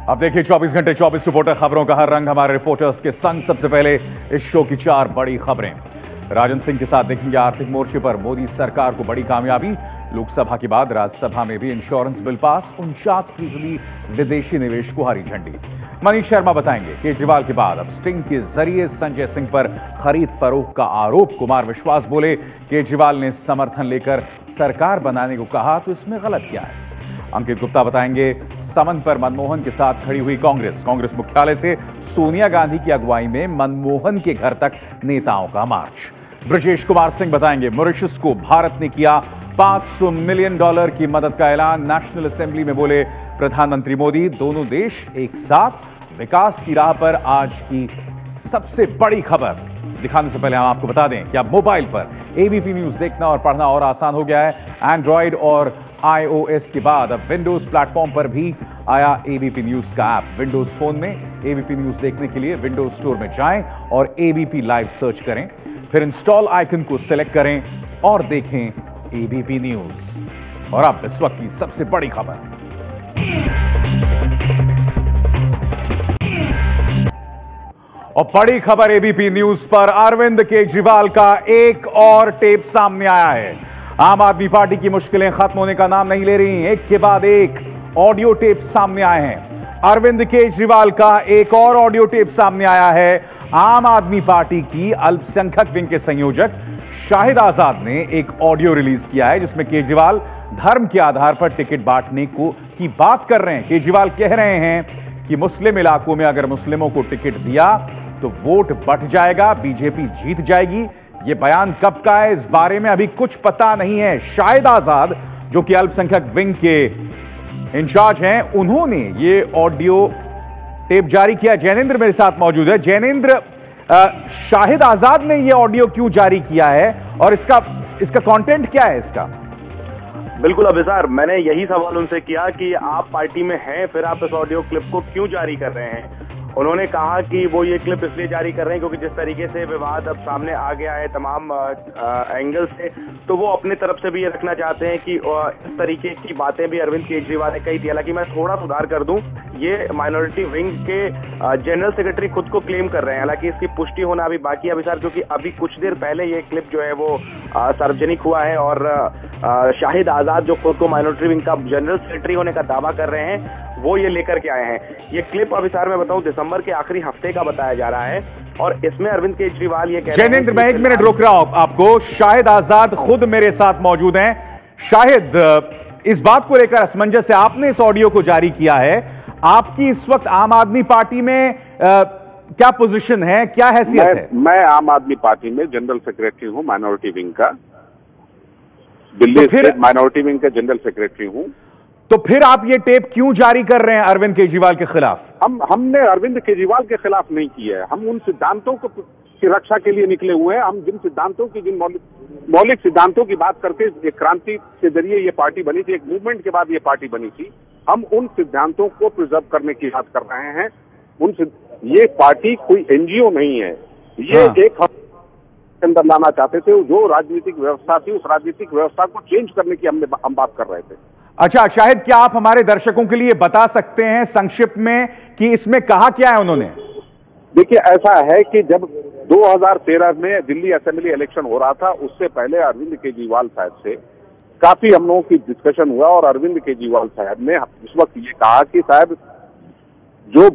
अब देखिए 24 घंटे 24 रिपोर्टर, खबरों का हर रंग हमारे रिपोर्टर्स के संग। सबसे पहले इस शो की 4 बड़ी खबरें। राजन सिंह के साथ देखेंगे आर्थिक मोर्चे पर मोदी सरकार को बड़ी कामयाबी। लोकसभा के बाद राज्यसभा में भी इंश्योरेंस बिल पास। 49% विदेशी निवेश को हरी झंडी। मनीष शर्मा बताएंगे केजरीवाल के बाद अब स्टिंग के जरिए संजय सिंह पर खरीद फरोख्त का आरोप। कुमार विश्वास बोले केजरीवाल ने समर्थन लेकर सरकार बनाने को कहा तो इसमें गलत क्या है। अंकित गुप्ता बताएंगे समन पर मनमोहन के साथ खड़ी हुई कांग्रेस मुख्यालय से सोनिया गांधी की अगुवाई में मनमोहन के घर तक नेताओं का मार्च। ब्रजेश कुमार सिंह बताएंगे मॉरिशस को भारत ने किया $500 मिलियन की मदद का ऐलान। नेशनल असेंबली में बोले प्रधानमंत्री मोदी दोनों देश एक साथ विकास की राह पर। आज की सबसे बड़ी खबर दिखाने से पहले हम आपको बता दें कि अब मोबाइल पर एबीपी न्यूज देखना और पढ़ना और आसान हो गया है। एंड्रॉइड और iOS के बाद अब विंडोज प्लेटफॉर्म पर भी आया एबीपी न्यूज का ऐप। विंडोज फोन में एबीपी न्यूज देखने के लिए विंडोज स्टोर में जाएं और एबीपी लाइव सर्च करें, फिर इंस्टॉल आइकन को सिलेक्ट करें और देखें एबीपी न्यूज। और अब इस वक्त की सबसे बड़ी खबर। और बड़ी खबर एबीपी न्यूज पर अरविंद केजरीवाल का एक और टेप सामने आया है। आम आदमी पार्टी की मुश्किलें खत्म होने का नाम नहीं ले रही। एक के बाद एक ऑडियो टेप सामने आए हैं। अरविंद केजरीवाल का एक और ऑडियो टेप सामने आया है। आम आदमी पार्टी की अल्पसंख्यक विंग के संयोजक शाहिद आजाद ने एक ऑडियो रिलीज किया है जिसमें केजरीवाल धर्म के आधार पर टिकट बांटने की बात कर रहे हैं। केजरीवाल कह रहे हैं कि मुस्लिम इलाकों में अगर मुस्लिमों को टिकट दिया तो वोट बंट जाएगा, बीजेपी जीत जाएगी। ये बयान कब का है इस बारे में अभी कुछ पता नहीं है। शाहिद आजाद जो कि अल्पसंख्यक विंग के इंचार्ज हैं, उन्होंने ये ऑडियो टेप जारी किया। जैनेंद्र मेरे साथ मौजूद है। जैनेंद्र, शाहिद आजाद ने ये ऑडियो क्यों जारी किया है और इसका कंटेंट क्या है इसका? बिल्कुल अभिसार, मैंने यही सवाल उनसे किया कि आप पार्टी में हैं, फिर आप इस ऑडियो क्लिप को क्यों जारी कर रहे हैं। उन्होंने कहा कि वो ये क्लिप इसलिए जारी कर रहे हैं क्योंकि जिस तरीके से विवाद अब सामने आ गया है तमाम एंगल से, तो वो अपने तरफ से भी ये रखना चाहते हैं कि इस तरीके की बातें भी अरविंद केजरीवाल ने कही थी। हालांकि मैं थोड़ा सुधार कर दूं, ये माइनॉरिटी विंग के जनरल सेक्रेटरी खुद को क्लेम कर रहे हैं। हालांकि इसकी पुष्टि होना अभी बाकी है अभिसार, क्योंकि अभी कुछ देर पहले ये क्लिप जो है वो सार्वजनिक हुआ है और शाहिद आजाद जो खुद को माइनॉरिटी विंग का जनरल सेक्रेटरी होने का दावा कर रहे हैं वो ये लेकर के आए हैं। ये क्लिप अभिसार मैं बताऊं दिसंबर के आखिरी हफ्ते का बताया जा रहा है और इसमें अरविंद केजरीवाल ये कह रहे हैं। जैनेंद्र, मैं 1 मिनट रोक रहा हूं आपको। शाहिद आजाद खुद मेरे साथ मौजूद हैं। शाहिद, इस बात को लेकर असमंजस से आपने इस ऑडियो को जारी किया है। आपकी इस वक्त आम आदमी पार्टी में क्या पोजीशन है, क्या हैसियत है? मैं आम आदमी पार्टी में जनरल सेक्रेटरी हूं, माइनॉरिटी विंग का, दिल्ली स्टेट माइनॉरिटी विंग का जनरल सेक्रेटरी हूं। तो फिर आप ये टेप क्यों जारी कर रहे हैं अरविंद केजरीवाल के खिलाफ? हमने अरविंद केजरीवाल के खिलाफ नहीं किया है। हम उन सिद्धांतों की रक्षा के लिए निकले हुए हैं। हम जिन मौलिक सिद्धांतों की बात करके एक क्रांति के जरिए ये पार्टी बनी थी, एक मूवमेंट के बाद ये पार्टी बनी थी, हम उन सिद्धांतों को प्रिजर्व करने की बात कर रहे हैं। ये पार्टी कोई एनजीओ नहीं है। ये एक के अंदर लाना चाहते थे। जो राजनीतिक व्यवस्था थी उस राजनीतिक व्यवस्था को चेंज करने की हम बात कर रहे थे। अच्छा शाहिद, क्या आप हमारे दर्शकों के लिए बता सकते हैं संक्षिप्त में कि इसमें कहा क्या है उन्होंने? देखिए, ऐसा है कि जब 2013 में दिल्ली असेंबली इलेक्शन हो रहा था, उससे पहले अरविंद केजरीवाल साहब से काफी हम लोगों की डिस्कशन हुआ और अरविंद केजरीवाल साहब ने उस वक्त ये कहा कि साहब, जो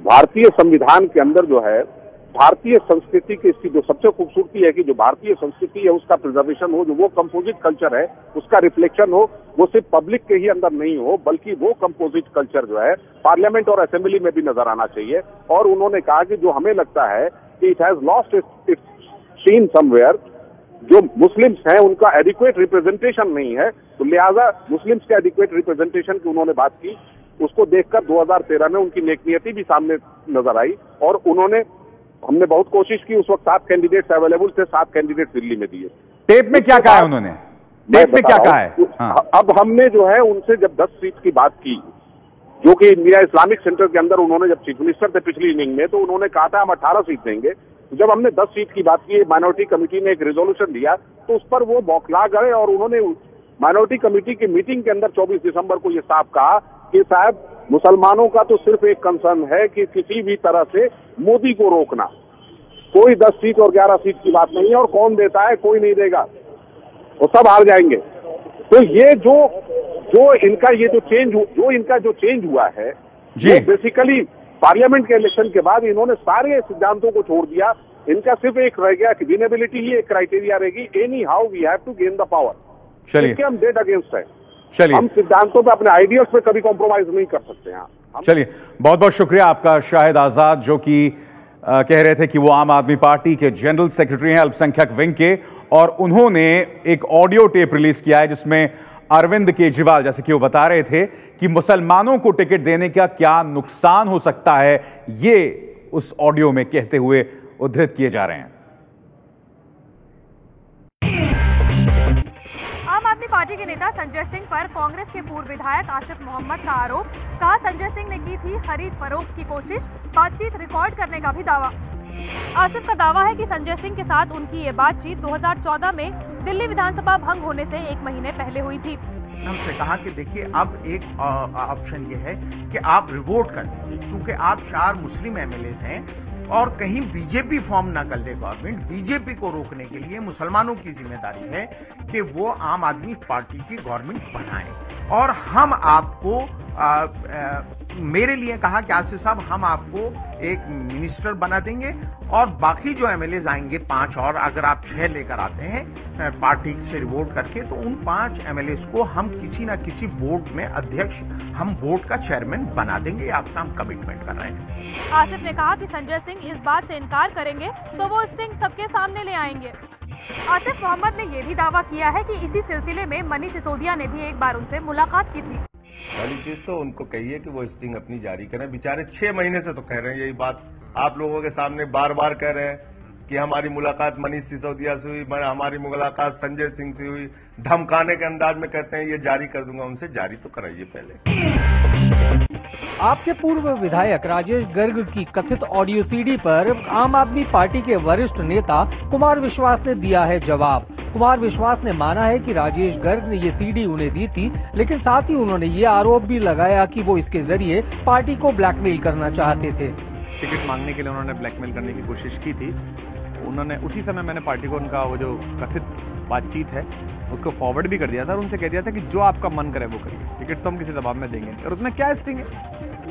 भारतीय संविधान के अंदर जो है भारतीय संस्कृति की इसकी जो सबसे खूबसूरती है कि जो भारतीय संस्कृति है उसका प्रिजर्वेशन हो, जो वो कंपोजिट कल्चर है उसका रिफ्लेक्शन हो, वो सिर्फ पब्लिक के ही अंदर नहीं हो बल्कि वो कंपोजिट कल्चर जो है पार्लियामेंट और असेंबली में भी नजर आना चाहिए। और उन्होंने कहा कि जो हमें लगता है कि it has lost it's seen somewhere, जो मुस्लिम्स हैं उनका एडिक्वेट रिप्रेजेंटेशन नहीं है, तो लिहाजा मुस्लिम्स के एडिक्वेट रिप्रेजेंटेशन की उन्होंने बात की। उसको देखकर 2013 में उनकी नेकनियति भी सामने नजर आई और हमने बहुत कोशिश की। उस वक्त 7 कैंडिडेट्स अवेलेबल थे, 7 कैंडिडेट दिल्ली में दिए। टेप में क्या कहा है उन्होंने? टेप में क्या कहा है? हाँ। अब हमने जो है उनसे जब 10 सीट की बात की, जो कि इंडिया इस्लामिक सेंटर के अंदर उन्होंने जब चीफ मिनिस्टर थे पिछली इनिंग में, तो उन्होंने कहा था हम 18 सीट देंगे। जब हमने 10 सीट की बात की, माइनॉरिटी कमेटी ने एक रेजोल्यूशन दिया तो उस पर वो बौखला गए और उन्होंने माइनॉरिटी कमेटी की मीटिंग के अंदर 24 दिसंबर को ये साफ कहा कि साहब मुसलमानों का तो सिर्फ एक कंसर्न है कि किसी भी तरह से मोदी को रोकना। कोई 10 सीट और 11 सीट की बात नहीं है, और कौन देता है, कोई नहीं देगा, वो सब हार जाएंगे। तो ये जो इनका जो चेंज हुआ है, ये बेसिकली पार्लियामेंट के इलेक्शन के बाद इन्होंने सारे सिद्धांतों को छोड़ दिया। इनका सिर्फ एक रह गया कि विनेबिलिटी ही एक क्राइटेरिया रहेगी। Anyhow we have to gain the power. चलिए, हम डेड अगेंस्ट है। चलिए, हम सिद्धांतों पे, अपने आइडियाज पे कभी कॉम्प्रोमाइज नहीं कर सकते हैं। चलिए, बहुत बहुत शुक्रिया आपका शाहिद आजाद, जो कि कह रहे थे कि वो आम आदमी पार्टी के जनरल सेक्रेटरी हैं अल्पसंख्यक विंग के, और उन्होंने एक ऑडियो टेप रिलीज किया है जिसमें अरविंद केजरीवाल, जैसे कि वो बता रहे थे कि मुसलमानों को टिकट देने का क्या नुकसान हो सकता है, ये उस ऑडियो में कहते हुए उद्धृत किए जा रहे हैं। आम आदमी पार्टी के नेता संजय सिंह पर कांग्रेस के पूर्व विधायक आसिफ मोहम्मद का आरोप। कहा, संजय सिंह ने की थी खरीद फरोख्त की कोशिश, बातचीत रिकॉर्ड करने का भी दावा। आसिफ का दावा है कि संजय सिंह के साथ उनकी ये बातचीत 2014 में दिल्ली विधानसभा भंग होने से 1 महीने पहले हुई थी। हमसे कहा कि देखिए, अब एक ऑप्शन ये है कि आप रिवोट कर दीजिए, क्योंकि आप 4 मुस्लिम एमएलएज हैं और कहीं बीजेपी फॉर्म ना कर ले गवर्नमेंट। बीजेपी को रोकने के लिए मुसलमानों की जिम्मेदारी है कि वो आम आदमी पार्टी की गवर्नमेंट बनाएं, और हम आपको मेरे लिए कहा कि आसिफ साहब, हम आपको एक मिनिस्टर बना देंगे, और बाकी जो एमएलए आएंगे 5 और, अगर आप 6 लेकर आते हैं पार्टी से रिवोट करके, तो उन 5 एमएलए को हम किसी ना किसी बोर्ड में अध्यक्ष, हम बोर्ड का चेयरमैन बना देंगे। आपसे हम कमिटमेंट कर रहे हैं। आसिफ ने कहा कि संजय सिंह इस बात से इनकार करेंगे तो वो स्टिंग सबके सामने ले आएंगे। आसिफ मोहम्मद ने यह भी दावा किया है कि इसी सिलसिले में मनीष सिसोदिया ने भी एक बार उनसे मुलाकात की थी। पहली चीज तो उनको कहिए कि वो स्टिंग अपनी जारी करें। बेचारे 6 महीने से तो कह रहे हैं यही बात, आप लोगों के सामने बार बार कह रहे हैं कि हमारी मुलाकात मनीष सिसोदिया से हुई, हमारी मुलाकात संजय सिंह से हुई। धमकाने के अंदाज में कहते हैं ये जारी कर दूंगा। उनसे जारी तो कराइए पहले। आपके पूर्व विधायक राजेश गर्ग की कथित ऑडियो सीडी पर आम आदमी पार्टी के वरिष्ठ नेता कुमार विश्वास ने दिया है जवाब। कुमार विश्वास ने माना है कि राजेश गर्ग ने ये सीडी उन्हें दी थी, लेकिन साथ ही उन्होंने ये आरोप भी लगाया कि वो इसके जरिए पार्टी को ब्लैकमेल करना चाहते थे। टिकट मांगने के लिए उन्होंने ब्लैकमेल करने की कोशिश की थी। उन्होंने उसी समय मैंने पार्टी को उनका वो जो कथित बातचीत है उसको फॉरवर्ड भी कर दिया था और उनसे कह दिया था कि जो आपका मन करे वो करिए, टिकट तो हम किसी दबाव में देंगे। और उसमें क्या स्टिंग है,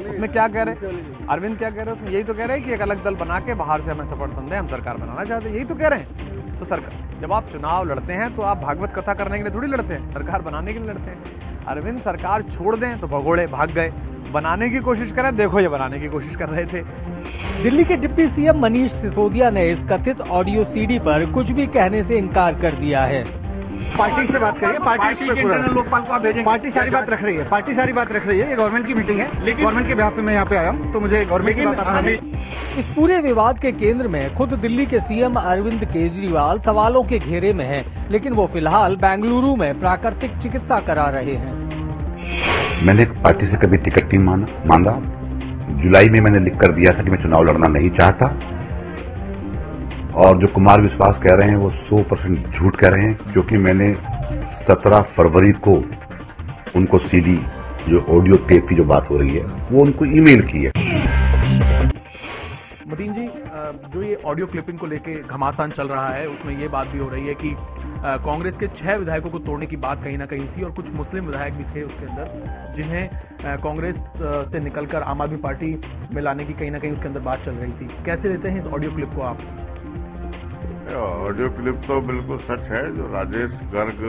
उसमें क्या कह रहे हैं अरविंद, क्या कह रहे हैं उसमें? यही तो कह रहे हैं कि एक अलग दल बना के बाहर से हमें समर्थन दें, हम सरकार बनाना चाहते हैं, यही तो कह रहे हैं। तो सरकार, जब आप चुनाव लड़ते हैं तो आप भागवत कथा करने के लिए थोड़ी लड़ते हैं, सरकार बनाने के लिए लड़ते हैं। अरविंद सरकार छोड़ दें तो भगोड़े भाग गए, बनाने की कोशिश करें, देखो ये बनाने की कोशिश कर रहे थे। दिल्ली के डिप्टी सीएम मनीष सिसोदिया ने इस कथित ऑडियो सीडी पर कुछ भी कहने से इनकार कर दिया है। पार्टी से बात करिए, पार्टी सारी बात रख रही है, पार्टी सारी बात रख रही है। ये गवर्नमेंट की मीटिंग है, गवर्नमेंट के बिहाफ पे मैं यहाँ पे आया हूँ, तो मुझे गवर्नमेंट की बात। इस पूरे विवाद के केंद्र में खुद दिल्ली के सीएम अरविंद केजरीवाल सवालों के घेरे में हैं, लेकिन वो फिलहाल बेंगलुरु में प्राकृतिक चिकित्सा करा रहे हैं। मैंने पार्टी से कभी टिकट नहीं मांगा। जुलाई में मैंने लिख कर दिया था कि मैं चुनाव लड़ना नहीं चाहता, और जो कुमार विश्वास कह रहे हैं वो 100% झूठ कह रहे हैं, क्योंकि मैंने 17 फरवरी को उनको सीडी, जो ऑडियो टेप की जो बात हो रही है, वो उनको ईमेल की है। मतीन जी, जो ये ऑडियो क्लिपिंग को लेके घमासान चल रहा है, उसमें ये बात भी हो रही है कि कांग्रेस के 6 विधायकों को तोड़ने की बात कहीं ना कहीं थी, और कुछ मुस्लिम विधायक भी थे उसके अंदर, जिन्हें कांग्रेस से निकलकर आम आदमी पार्टी में लाने की कहीं ना कहीं उसके अंदर बात चल रही थी। कैसे लेते हैं इस ऑडियो क्लिप को आप? ऑडियो क्लिप तो बिल्कुल सच है, जो राजेश गर्ग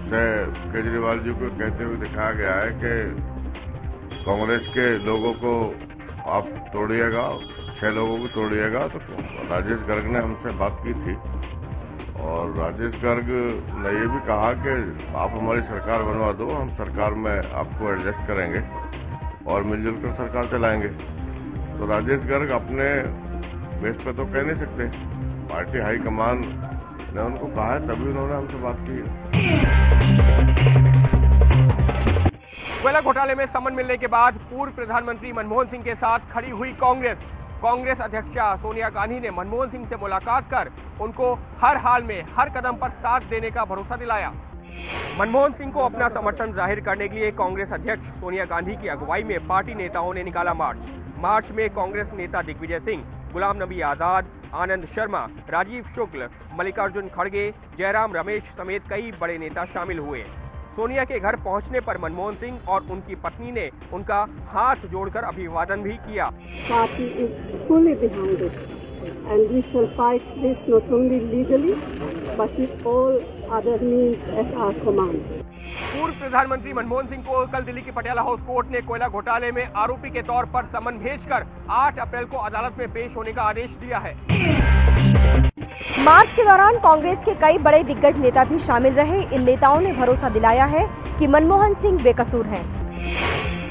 से केजरीवाल जी को कहते हुए दिखाया गया है कि कांग्रेस के लोगों को आप तोड़िएगा, 6 लोगों को तोड़िएगा। तो राजेश गर्ग ने हमसे बात की थी, और राजेश गर्ग ने ये भी कहा कि आप हमारी सरकार बनवा दो, हम सरकार में आपको एडजस्ट करेंगे और मिलजुल कर सरकार चलाएंगे। तो राजेश गर्ग अपने बेस पे तो कह नहीं सकते, पार्टी हाईकमान ने उनको कहा है, तभी उन्होंने हमसे बात की है। कोयला घोटाले में समन मिलने के बाद पूर्व प्रधानमंत्री मनमोहन सिंह के साथ खड़ी हुई कांग्रेस अध्यक्षा सोनिया गांधी ने मनमोहन सिंह से मुलाकात कर उनको हर हाल में हर कदम पर साथ देने का भरोसा दिलाया। मनमोहन सिंह को अपना समर्थन जाहिर करने के लिए कांग्रेस अध्यक्ष सोनिया गांधी की अगुवाई में पार्टी नेताओं ने निकाला मार्च में कांग्रेस नेता दिग्विजय सिंह, गुलाम नबी आजाद, आनंद शर्मा, राजीव शुक्ल, मल्लिकार्जुन खड़गे, जयराम रमेश समेत कई बड़े नेता शामिल हुए। सोनिया के घर पहुंचने पर मनमोहन सिंह और उनकी पत्नी ने उनका हाथ जोड़कर अभिवादन भी किया। Party is fully behind it and we shall fight this not only legally but with all other means at our command. पूर्व प्रधानमंत्री मनमोहन सिंह को कल दिल्ली की पटियाला हाउस कोर्ट ने कोयला घोटाले में आरोपी के तौर पर समन भेजकर 8 अप्रैल को अदालत में पेश होने का आदेश दिया है। मार्च के दौरान कांग्रेस के कई बड़े दिग्गज नेता भी शामिल रहे। इन नेताओं ने भरोसा दिलाया है कि मनमोहन सिंह बेकसूर हैं।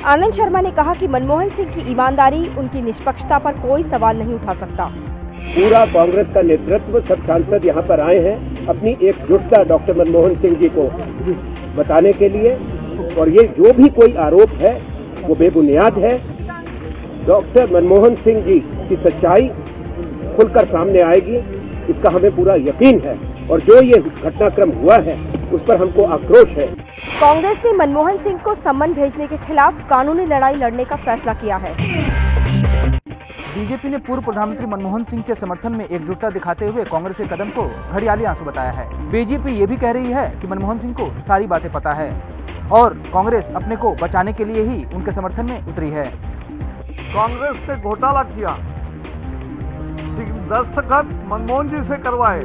आनंद शर्मा ने कहा कि मनमोहन सिंह की ईमानदारी, उनकी निष्पक्षता पर कोई सवाल नहीं उठा सकता। पूरा कांग्रेस का नेतृत्व, सब सांसद यहाँ पर आए हैं अपनी एकजुटता डॉक्टर मनमोहन सिंह जी को बताने के लिए, और ये जो भी कोई आरोप है वो बेबुनियाद है। डॉक्टर मनमोहन सिंह जी की सच्चाई खुलकर सामने आएगी, इसका हमें पूरा यकीन है, और जो ये घटनाक्रम हुआ है उस पर हमको आक्रोश है। कांग्रेस ने मनमोहन सिंह को सम्मन भेजने के खिलाफ कानूनी लड़ाई लड़ने का फैसला किया है। बीजेपी ने पूर्व प्रधानमंत्री मनमोहन सिंह के समर्थन में एकजुटता दिखाते हुए कांग्रेस के कदम को घड़ियाली आंसू बताया है। बीजेपी ये भी कह रही है कि मनमोहन सिंह को सारी बातें पता है और कांग्रेस अपने को बचाने के लिए ही उनके समर्थन में उतरी है। कांग्रेस ने घोटाला किया, दस्तखत मनमोहन जी से करवाए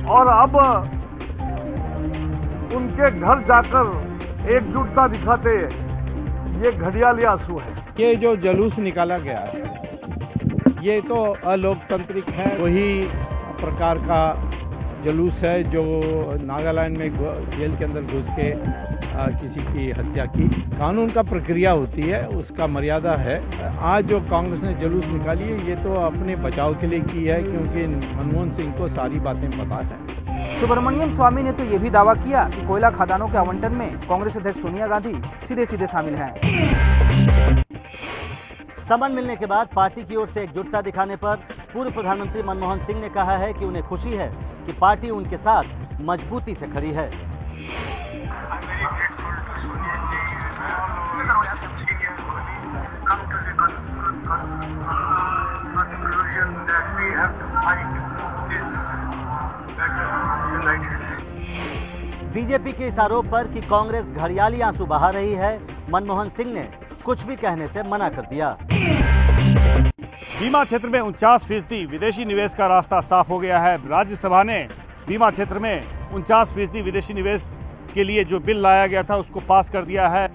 और अब उनके घर जाकर एकजुटता दिखाते, ये घड़ियाली आंसू है। ये जो जुलूस निकाला गया है ये तो अलोकतांत्रिक है, वही प्रकार का जुलूस है जो नागालैंड में जेल के अंदर घुस के किसी की हत्या की। कानून का प्रक्रिया होती है, उसका मर्यादा है। आज जो कांग्रेस ने जुलूस निकाली है ये तो अपने बचाव के लिए की है, क्योंकि मनमोहन सिंह को सारी बातें पता है। सुब्रमण्यम स्वामी ने तो ये भी दावा किया कि कोयला खदानों के आवंटन में कांग्रेस अध्यक्ष सोनिया गांधी सीधे सीधे शामिल हैं। समन मिलने के बाद पार्टी की ओर से एकजुटता दिखाने पर पूर्व प्रधानमंत्री मनमोहन सिंह ने कहा है कि उन्हें खुशी है कि पार्टी उनके साथ मजबूती से खड़ी है। बीजेपी के इस आरोप पर कि कांग्रेस घड़ियाली आंसू बहा रही है, मनमोहन सिंह ने कुछ भी कहने से मना कर दिया। बीमा क्षेत्र में 49% विदेशी निवेश का रास्ता साफ हो गया है। राज्यसभा ने बीमा क्षेत्र में 49% विदेशी निवेश के लिए जो बिल लाया गया था उसको पास कर दिया है।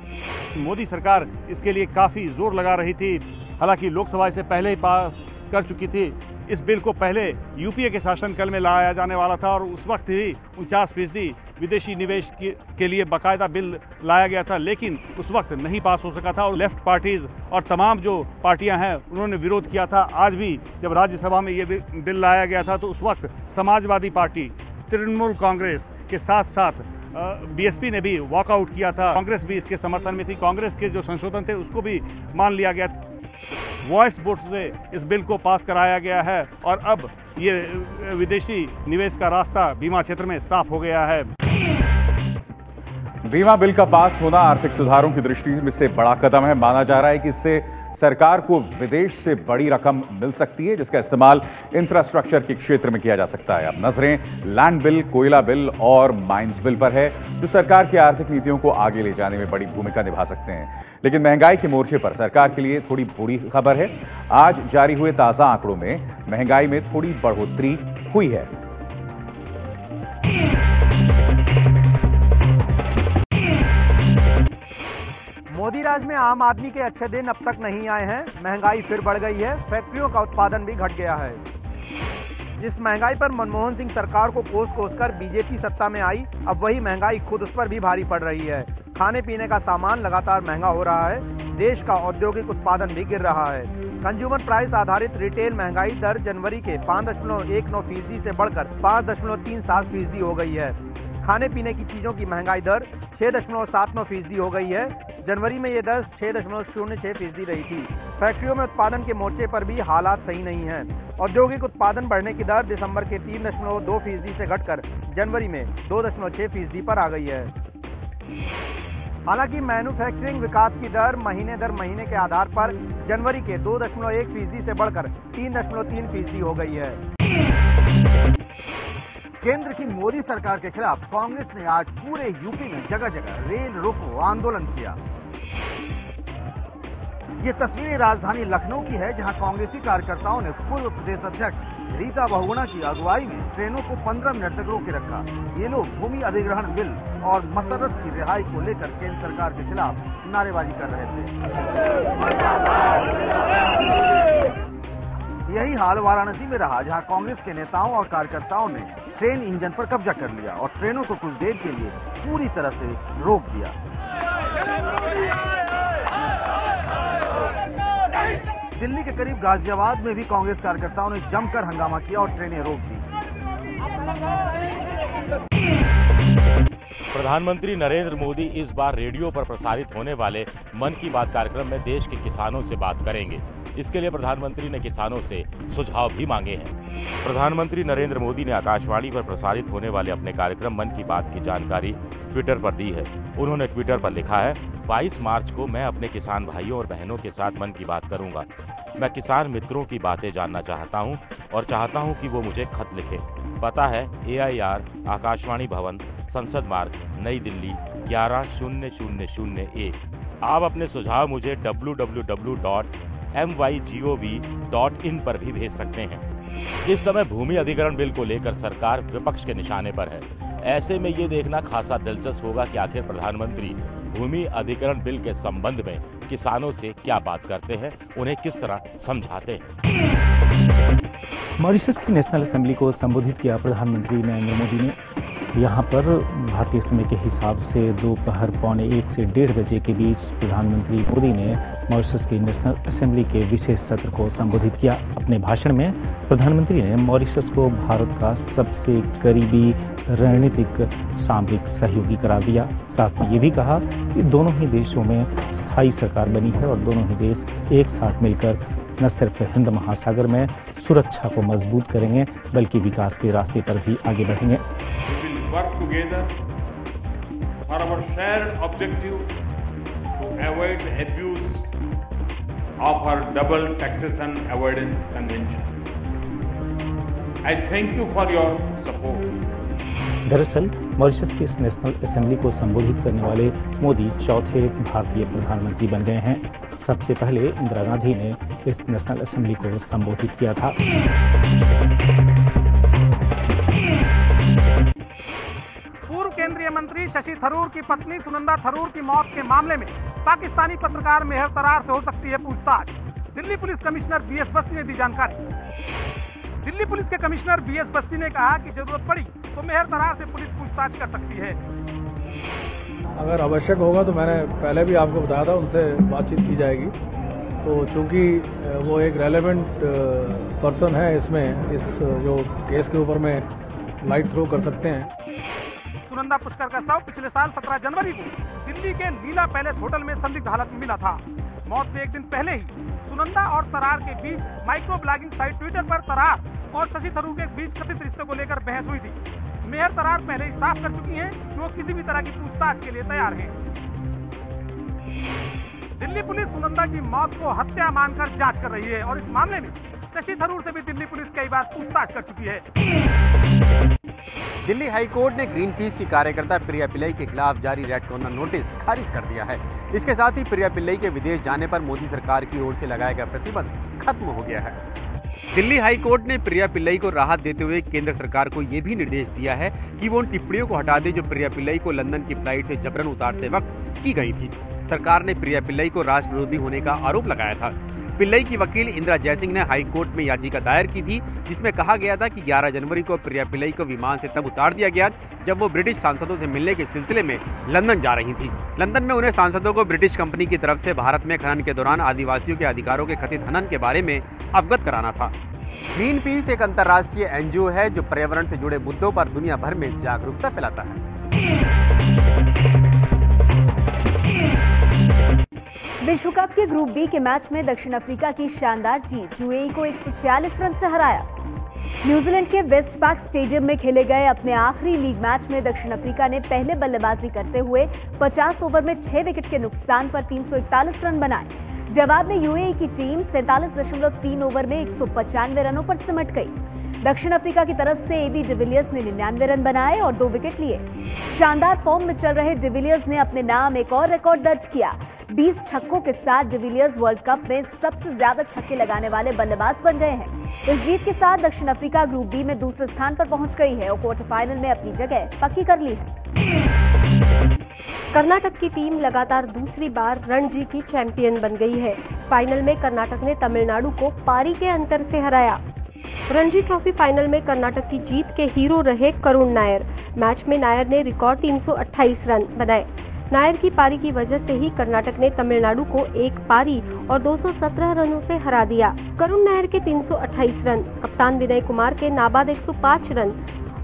मोदी सरकार इसके लिए काफी जोर लगा रही थी, हालांकि लोकसभा इसे पहले ही पास कर चुकी थी। इस बिल को पहले यूपीए के शासनकाल में लाया जाने वाला था और उस वक्त ही 49% विदेशी निवेश के लिए बाकायदा बिल लाया गया था, लेकिन उस वक्त नहीं पास हो सका था और लेफ्ट पार्टीज और तमाम जो पार्टियां हैं उन्होंने विरोध किया था। आज भी जब राज्यसभा में ये बिल लाया गया था तो उस वक्त समाजवादी पार्टी, तृणमूल कांग्रेस के साथ साथ बीएसपी ने भी वॉकआउट किया था। कांग्रेस भी इसके समर्थन में थी। कांग्रेस के जो संशोधन थे उसको भी मान लिया गया था। वॉइस वोट से इस बिल को पास कराया गया है और अब ये विदेशी निवेश का रास्ता बीमा क्षेत्र में साफ हो गया है। बीमा बिल का पास होना आर्थिक सुधारों की दृष्टि से बड़ा कदम है। माना जा रहा है कि इससे सरकार को विदेश से बड़ी रकम मिल सकती है, जिसका इस्तेमाल इंफ्रास्ट्रक्चर के क्षेत्र में किया जा सकता है। अब नजरें लैंड बिल, कोयला बिल और माइंस बिल पर है, जो सरकार की आर्थिक नीतियों को आगे ले जाने में बड़ी भूमिका निभा सकते हैं। लेकिन महंगाई के मोर्चे पर सरकार के लिए थोड़ी बुरी खबर है। आज जारी हुए ताजा आंकड़ों में महंगाई में थोड़ी बढ़ोतरी हुई है। मोदी राज में आम आदमी के अच्छे दिन अब तक नहीं आए हैं। महंगाई फिर बढ़ गई है, फैक्ट्रियों का उत्पादन भी घट गया है। जिस महंगाई पर मनमोहन सिंह सरकार को कोस कर बीजेपी सत्ता में आई, अब वही महंगाई खुद उस पर भी भारी पड़ रही है। खाने पीने का सामान लगातार महंगा हो रहा है। देश का औद्योगिक उत्पादन भी गिर रहा है। कंज्यूमर प्राइस आधारित रिटेल महंगाई दर जनवरी के 5.19% से बढ़कर 5.37% हो गई है। खाने पीने की चीजों की महंगाई दर 6.79% हो गई है, जनवरी में ये दर 6.06% रही थी। फैक्ट्रियों में उत्पादन के मोर्चे पर भी हालात सही नहीं हैं। औद्योगिक उत्पादन बढ़ने की दर दिसंबर के 3.2% से घटकर जनवरी में 2.6% पर आ गई है। हालांकि मैन्युफैक्चरिंग विकास की दर महीने के आधार पर जनवरी के 2.1% से बढ़कर 3.3% हो गई है। केंद्र की मोदी सरकार के खिलाफ कांग्रेस ने आज पूरे यूपी में जगह जगह रेल रोको आंदोलन किया। ये तस्वीरें राजधानी लखनऊ की है, जहां कांग्रेसी कार्यकर्ताओं ने पूर्व प्रदेश अध्यक्ष रीता बहुगुणा की अगुवाई में ट्रेनों को 15 मिनट तक रोके रखा। ये लोग भूमि अधिग्रहण बिल और मसरत की रिहाई को लेकर केंद्र सरकार के खिलाफ नारेबाजी कर रहे थे। यही हाल वाराणसी में रहा, जहां कांग्रेस के नेताओं और कार्यकर्ताओं ने ट्रेन इंजन पर कब्जा कर लिया और ट्रेनों को कुछ देर के लिए पूरी तरह से रोक दिया। दिल्ली के करीब गाजियाबाद में भी कांग्रेस कार्यकर्ताओं ने जमकर हंगामा किया और ट्रेनें रोक दी। प्रधानमंत्री नरेंद्र मोदी इस बार रेडियो पर प्रसारित होने वाले मन की बात कार्यक्रम में देश के किसानों से बात करेंगे। इसके लिए प्रधानमंत्री ने किसानों से सुझाव भी मांगे हैं। प्रधानमंत्री नरेंद्र मोदी ने आकाशवाणी पर प्रसारित होने वाले अपने कार्यक्रम मन की बात की जानकारी ट्विटर पर दी है। उन्होंने ट्विटर पर लिखा है, 22 मार्च को मैं अपने किसान भाइयों और बहनों के साथ मन की बात करूंगा। मैं किसान मित्रों की बातें जानना चाहता हूं और चाहता हूं कि वो मुझे खत लिखें। पता है AIR आकाशवाणी भवन, संसद मार्ग, नई दिल्ली 110001। आप अपने सुझाव मुझे www.mygov.in पर भी भेज सकते हैं। इस समय भूमि अधिग्रहण बिल को लेकर सरकार विपक्ष के निशाने पर है। ऐसे में ये देखना खासा दिलचस्प होगा कि आखिर प्रधानमंत्री भूमि अधिग्रहण बिल के संबंध में किसानों से क्या बात करते हैं, उन्हें किस तरह समझाते हैं। मॉरिशस की नेशनल असेंबली को संबोधित किया प्रधानमंत्री नरेंद्र मोदी ने। यहाँ पर भारतीय समय के हिसाब से दोपहर 1:15 से 1:30 बजे के बीच प्रधानमंत्री मोदी ने मॉरिशस की नेशनल असेंबली के विशेष सत्र को संबोधित किया। अपने भाषण में प्रधानमंत्री ने मॉरिशस को भारत का सबसे करीबी रणनीतिक सामरिक सहयोगी करार दिया। साथ में ये भी कहा कि दोनों ही देशों में स्थायी सरकार बनी है और दोनों ही देश एक साथ मिलकर न सिर्फ हिंद महासागर में सुरक्षा को मजबूत करेंगे बल्कि विकास के रास्ते पर भी आगे बढ़ेंगे। Work together for our shared objective to avoid the abuse of our double taxation avoidance convention. I thank you for your support. दरअसल मॉरिशस की इस नेशनल असेंबली को संबोधित करने वाले मोदी चौथे भारतीय प्रधानमंत्री बन गए हैं। सबसे पहले इंदिरा गांधी ने इस नेशनल असेंबली को संबोधित किया था। पूर्व केंद्रीय मंत्री शशि थरूर की पत्नी सुनंदा थरूर की मौत के मामले में पाकिस्तानी पत्रकार मेहर तरार से हो सकती है पूछताछ। Delhi police commissioner BS Bassi ने दी जानकारी। दिल्ली पुलिस के कमिश्नर BS बस्सी ने कहा कि जरूरत पड़ी तो मेहर तरार से पुलिस पूछताछ कर सकती है। अगर आवश्यक होगा तो मैंने पहले भी आपको बताया था, उनसे बातचीत की जाएगी। तो चूंकि वो एक रेलेवेंट पर्सन है, इसमें इस जो केस के ऊपर में लाइट थ्रो कर सकते हैं। सुनंदा पुष्कर का शव पिछले साल 17 जनवरी को दिल्ली के लीला पैलेस होटल में संदिग्ध हालत में मिला था। मौत से एक दिन पहले ही सुनंदा और तरार के बीच माइक्रो ब्लॉगिंग साइट ट्विटर पर तरार और शशि थरूर के बीच कथित रिश्ते को लेकर बहस हुई थी। मेहर तरार पहले ही साफ कर चुकी हैं कि वो किसी भी तरह की पूछताछ के लिए तैयार हैं। दिल्ली पुलिस सुनंदा की मौत को हत्या मानकर जांच कर रही है और इस मामले में शशि थरूर से भी दिल्ली पुलिस कई बार पूछताछ कर चुकी है। दिल्ली हाई कोर्ट ने ग्रीन पीस की कार्यकर्ता प्रिया पिल्लई के खिलाफ जारी रेड कॉर्नर नोटिस खारिज कर दिया है। इसके साथ ही प्रिया पिल्लई के विदेश जाने पर मोदी सरकार की ओर से लगाया गया प्रतिबंध खत्म हो गया है। दिल्ली हाई कोर्ट ने प्रिया पिल्लई को राहत देते हुए केंद्र सरकार को यह भी निर्देश दिया है कि वो उन टिप्पणियों को हटा दे जो प्रिया पिल्लई को लंदन की फ्लाइट से जबरन उतारते वक्त की गई थी। सरकार ने प्रिया पिल्लई को राष्ट्र विरोधी होने का आरोप लगाया था। पिल्लई की वकील इंदिरा जयसिंह ने हाई कोर्ट में याचिका दायर की थी, जिसमें कहा गया था कि 11 जनवरी को प्रिया पिल्लई को विमान से तब उतार दिया गया जब वो ब्रिटिश सांसदों से मिलने के सिलसिले में लंदन जा रही थी। लंदन में उन्हें सांसदों को ब्रिटिश कंपनी की तरफ से भारत में खनन के दौरान आदिवासियों के अधिकारों के कथित हनन के बारे में अवगत कराना था। ग्रीन पीस एक अंतर्राष्ट्रीय NGO है जो पर्यावरण से जुड़े मुद्दों पर दुनिया भर में जागरूकता फैलाता है। विश्व कप के ग्रुप बी के मैच में दक्षिण अफ्रीका की शानदार जीत यूएई को 146 रन से हराया। न्यूजीलैंड के वेस्टपैक स्टेडियम में खेले गए अपने आखिरी लीग मैच में दक्षिण अफ्रीका ने पहले बल्लेबाजी करते हुए 50 ओवर में 6 विकेट के नुकसान पर 341 रन बनाए। जवाब में यूएई की टीम 47.3 ओवर में 195 रनों पर सिमट गई। दक्षिण अफ्रीका की तरफ से एबी डिविलियर्स ने 99 रन बनाए और 2 विकेट लिए। शानदार फॉर्म में चल रहे डिविलियर्स ने अपने नाम एक और रिकॉर्ड दर्ज किया। 20 छक्कों के साथ डिविलियर्स वर्ल्ड कप में सबसे ज्यादा छक्के लगाने वाले बल्लेबाज बन गए हैं। इस जीत के साथ दक्षिण अफ्रीका ग्रुप बी में दूसरे स्थान पर पहुंच गई है और क्वार्टर फाइनल में अपनी जगह पक्की कर ली है। कर्नाटक की टीम लगातार दूसरी बार रणजी की चैंपियन बन गई है। फाइनल में कर्नाटक ने तमिलनाडु को पारी के अंतर से हराया। रणजी ट्रॉफी फाइनल में कर्नाटक की जीत के हीरो रहे करुण नायर। मैच में नायर ने रिकॉर्ड 328 रन बनाए। नायर की पारी की वजह से ही कर्नाटक ने तमिलनाडु को एक पारी और 217 रनों से हरा दिया। करुण नायर के 328 रन, कप्तान विनय कुमार के नाबाद 105 रन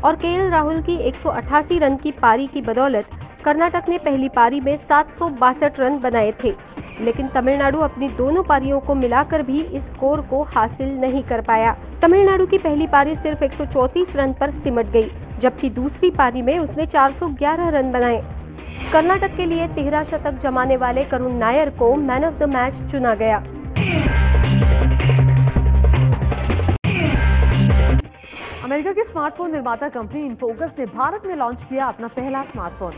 और केएल राहुल की 188 रन की पारी की बदौलत कर्नाटक ने पहली पारी में 762 रन बनाए थे। लेकिन तमिलनाडु अपनी दोनों पारियों को मिलाकर भी इस स्कोर को हासिल नहीं कर पाया। तमिलनाडु की पहली पारी सिर्फ 134 रन पर सिमट गई, जबकि दूसरी पारी में उसने 411 रन बनाए। कर्नाटक के लिए 13 शतक जमाने वाले करुण नायर को मैन ऑफ द मैच चुना गया। अमेरिका की स्मार्टफोन निर्माता कंपनी इनफोकस ने भारत में लॉन्च किया अपना पहला स्मार्टफोन।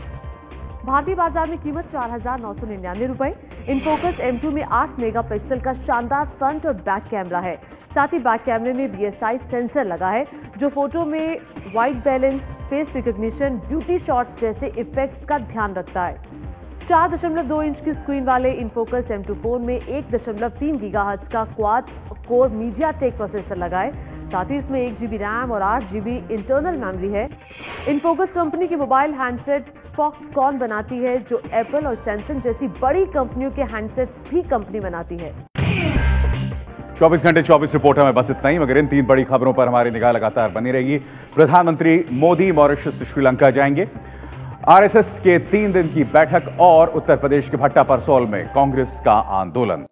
भारतीय बाजार में कीमत 4,999 रुपए। इनफोकस M2 में 8 मेगापिक्सल का शानदार फ्रंट और बैक कैमरा है। साथ ही बैक कैमरे में BSI सेंसर लगा है जो फोटो में white balance, face recognition, beauty shots जैसे इफेक्ट्स का ध्यान रखता है। 4.2 इंच की स्क्रीन वाले इनफोकस M2 फोन में 1.3 गीगाहर्ट्ज का क्वाड कोर मीडियाटेक प्रोसेसर लगा है। साथ ही इसमें 1 GB रैम और 8 GB इंटरनल मेमोरी है। इनफोकस कंपनी की मोबाइल हैंडसेट फॉक्सकॉन बनाती है जो एप्पल और सैमसंग जैसी बड़ी कंपनियों के हैंडसेट्स भी कंपनी बनाती है। 24 घंटे 24 रिपोर्टर में बस इतना ही, मगर इन 3 बड़ी खबरों पर हमारी निगाह लगातार बनी रहेगी। प्रधानमंत्री मोदी मॉरिशस श्रीलंका जाएंगे। आरएसएस के 3 दिन की बैठक और उत्तर प्रदेश के भट्टा परसौल में कांग्रेस का आंदोलन।